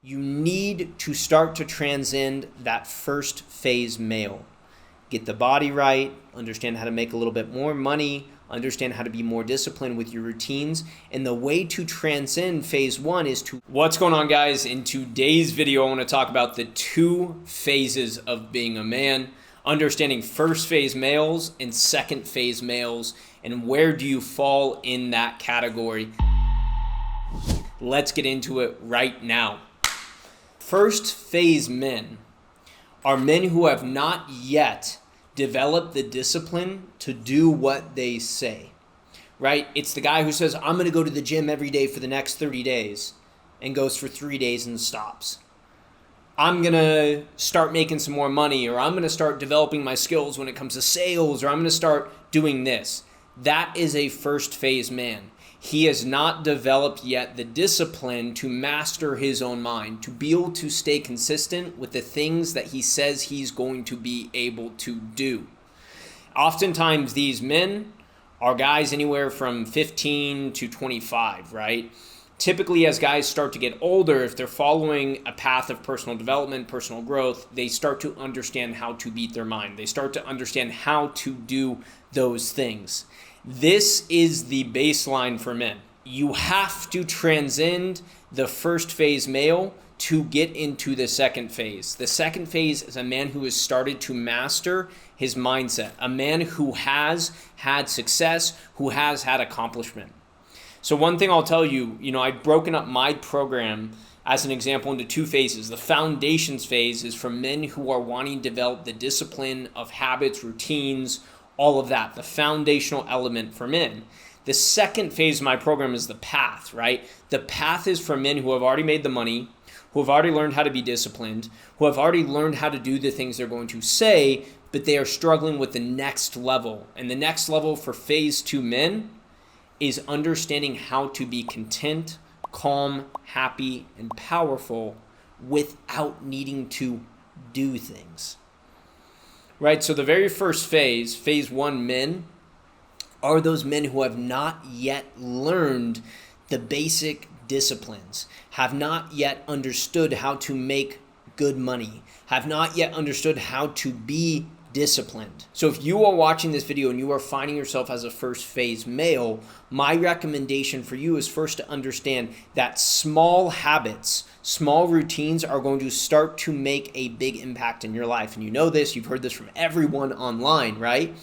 You need to start to transcend that first phase male. Get the body right, understand how to make a little bit more money, understand how to be more disciplined with your routines. And the way to transcend phase one is to... What's going on, guys? In today's video, I want to talk about the 2 phases of being a man, understanding first phase males and second phase males, and where do you fall in that category. Let's get into it right now. First phase men are men who have not yet developed the discipline to do what they say, right? It's the guy who says, I'm going to go to the gym every day for the next 30 days and goes for 3 days and stops. I'm going to start making some more money, or I'm going to start developing my skills when it comes to sales, or I'm going to start doing this. That is a first phase man. He has not developed yet the discipline to master his own mind, to be able to stay consistent with the things that he says he's going to be able to do. Oftentimes, these men are guys anywhere from 15 to 25, right? Typically, as guys start to get older, if they're following a path of personal development, personal growth, they start to understand how to beat their mind. They start to understand how to do those things. This is the baseline for men. You have to transcend the first phase male to get into the second phase. The second phase is a man who has started to master his mindset, a man who has had success, who has had accomplishment. So one thing I'll tell you, I've broken up my program as an example into 2 phases. The foundations phase is for men who are wanting to develop the discipline of habits, routines, all of that, the foundational element for men. The second phase of my program is the path, right? The path is for men who have already made the money, who have already learned how to be disciplined, who have already learned how to do the things they're going to say, but they are struggling with the next level. And the next level for phase 2 men is understanding how to be content, calm, happy, and powerful without needing to do things. Right, so the very first phase, phase 1 men, are those men who have not yet learned the basic disciplines, have not yet understood how to make good money, have not yet understood how to be disciplined. So if you are watching this video and you are finding yourself as a first phase male, my recommendation for you is first to understand that small habits, small routines are going to start to make a big impact in your life. And you know this, you've heard this from everyone online, right?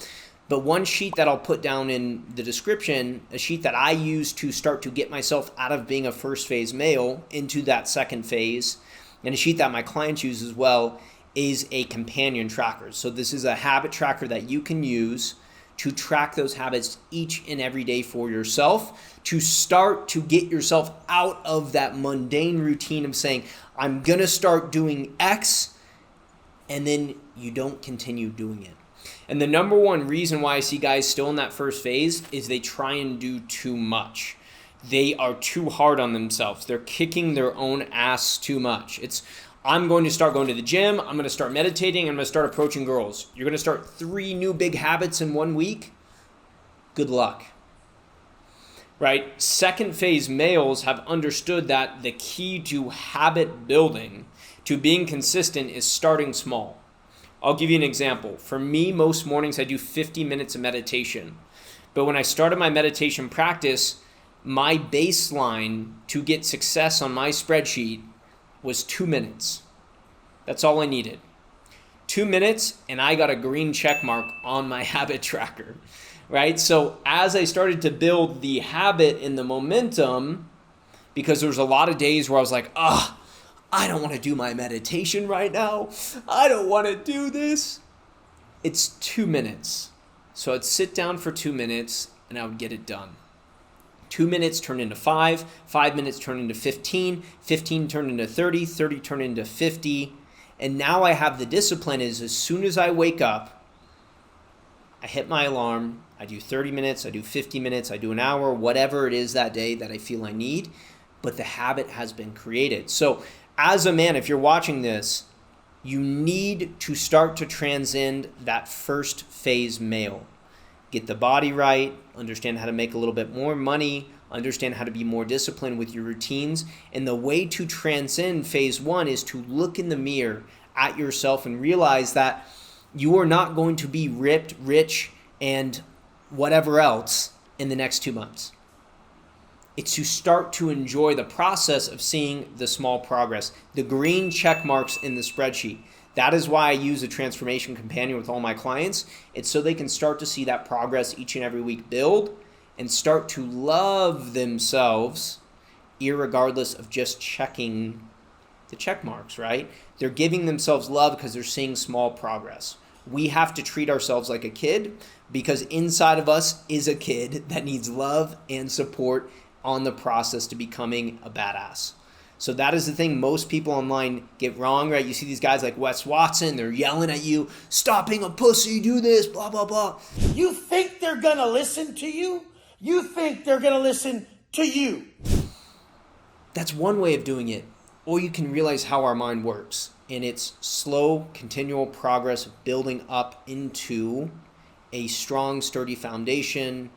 But one sheet that I'll put down in the description, a sheet that I use to start to get myself out of being a first phase male into that second phase, and a sheet that my clients use as well, is a companion tracker. So this is a habit tracker that you can use to track those habits each and every day for yourself, to start to get yourself out of that mundane routine of saying, I'm going to start doing X, and then you don't continue doing it. And the number one reason why I see guys still in that first phase is they try and do too much. They are too hard on themselves. They're kicking their own ass too much. I'm going to start going to the gym, I'm going to start meditating, I'm going to start approaching girls. You're going to start 3 new big habits in 1 week? Good luck. Right? Second phase males have understood that the key to habit building, to being consistent, is starting small. I'll give you an example. For me, most mornings I do 50 minutes of meditation. But when I started my meditation practice, my baseline to get success on my spreadsheet was 2 minutes. That's all I needed. 2 minutes, and I got a green check mark on my habit tracker, right? So as I started to build the habit and the momentum, because there was a lot of days where I was like, I don't want to do my meditation right now. I don't want to do this. It's 2 minutes. So I'd sit down for 2 minutes, and I would get it done. 2 minutes turned into 5, 5 minutes turned into 15, 15 turned into 30, 30 turned into 50. And now I have the discipline is as soon as I wake up, I hit my alarm, I do 30 minutes, I do 50 minutes, I do an hour, whatever it is that day that I feel I need, but the habit has been created. So as a man, if you're watching this, you need to start to transcend that first phase male. Get the body right, understand how to make a little bit more money, understand how to be more disciplined with your routines. And the way to transcend phase one is to look in the mirror at yourself and realize that you are not going to be ripped, rich, and whatever else in the next 2 months. It's to start to enjoy the process of seeing the small progress, the green check marks in the spreadsheet. That is why I use a transformation companion with all my clients. It's so they can start to see that progress each and every week build and start to love themselves, irregardless of just checking the check marks, right? They're giving themselves love because they're seeing small progress. We have to treat ourselves like a kid because inside of us is a kid that needs love and support on the process to becoming a badass. So that is the thing most people online get wrong, right? You see these guys like Wes Watson, they're yelling at you, stop being a pussy, do this, blah, blah, blah. You think they're going to listen to you? You think they're going to listen to you? That's one way of doing it. Or you can realize how our mind works. And it's slow, continual progress of building up into a strong, sturdy foundation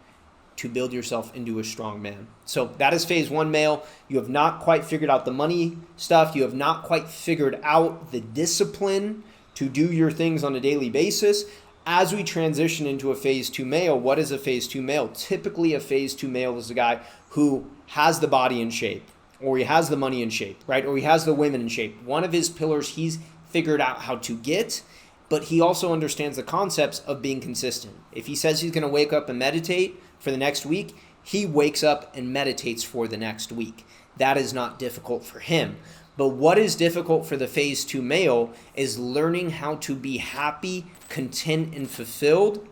to build yourself into a strong man. So that is phase one, male. You have not quite figured out the money stuff. You have not quite figured out the discipline to do your things on a daily basis. As we transition into a phase two male, what is a phase two male? Typically a phase two male is a guy who has the body in shape, or he has the money in shape, right? Or he has the women in shape. One of his pillars he's figured out how to get, but he also understands the concepts of being consistent. If he says he's gonna wake up and meditate for the next week, he wakes up and meditates for the next week. That is not difficult for him. But what is difficult for the phase two male is learning how to be happy, content, and fulfilled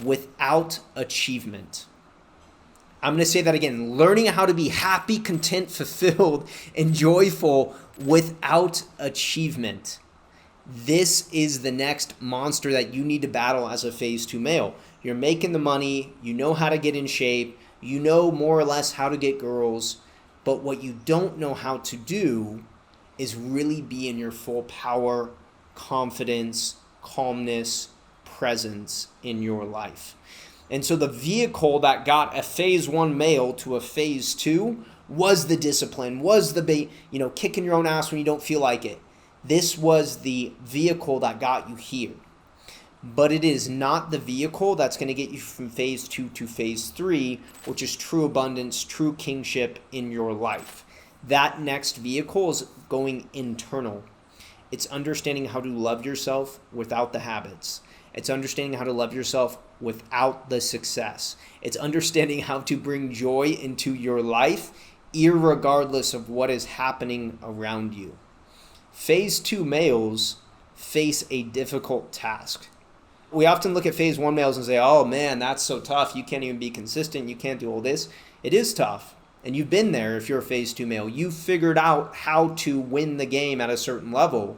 without achievement. I'm going to say that again. Learning how to be happy, content, fulfilled, and joyful without achievement. This is the next monster that you need to battle as a phase two male. You're making the money, you know how to get in shape, you know more or less how to get girls, but what you don't know how to do is really be in your full power, confidence, calmness, presence in your life. And so the vehicle that got a phase one male to a phase two was the discipline, was the kicking your own ass when you don't feel like it. This was the vehicle that got you here. But it is not the vehicle that's going to get you from phase two to phase three, which is true abundance, true kingship in your life. That next vehicle is going internal. It's understanding how to love yourself without the habits. It's understanding how to love yourself without the success. It's understanding how to bring joy into your life, irregardless of what is happening around you. Phase two males face a difficult task. We often look at phase one males and say, oh man, that's so tough. You can't even be consistent. You can't do all this. It is tough. And you've been there if you're a phase two male. You've figured out how to win the game at a certain level.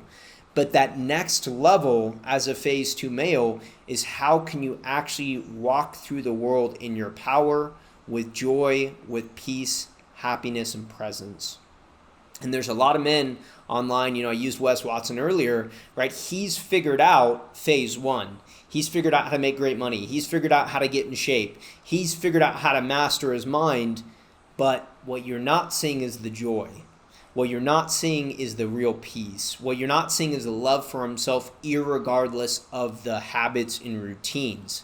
But that next level as a phase two male is how can you actually walk through the world in your power, with joy, with peace, happiness, and presence. And there's a lot of men online, I used Wes Watson earlier, right? He's figured out phase one. He's figured out how to make great money. He's figured out how to get in shape. He's figured out how to master his mind. But what you're not seeing is the joy. What you're not seeing is the real peace. What you're not seeing is the love for himself, irregardless of the habits and routines.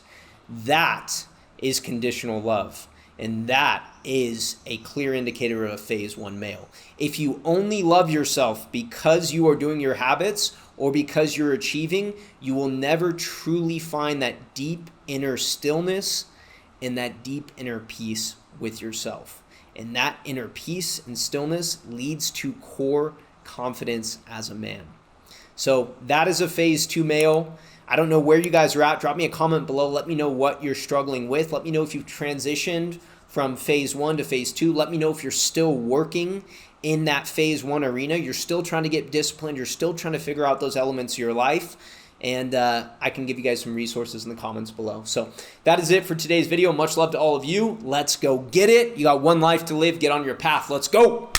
That is conditional love. And that is a clear indicator of a phase one male. If you only love yourself because you are doing your habits or because you're achieving, you will never truly find that deep inner stillness and that deep inner peace with yourself. And that inner peace and stillness leads to core confidence as a man. So that is a phase two male. I don't know where you guys are at. Drop me a comment below. Let me know what you're struggling with. Let me know if you've transitioned from phase one to phase two. Let me know if you're still working in that phase one arena. You're still trying to get disciplined. You're still trying to figure out those elements of your life. And I can give you guys some resources in the comments below. So that is it for today's video. Much love to all of you. Let's go get it. You got one life to live. Get on your path. Let's go.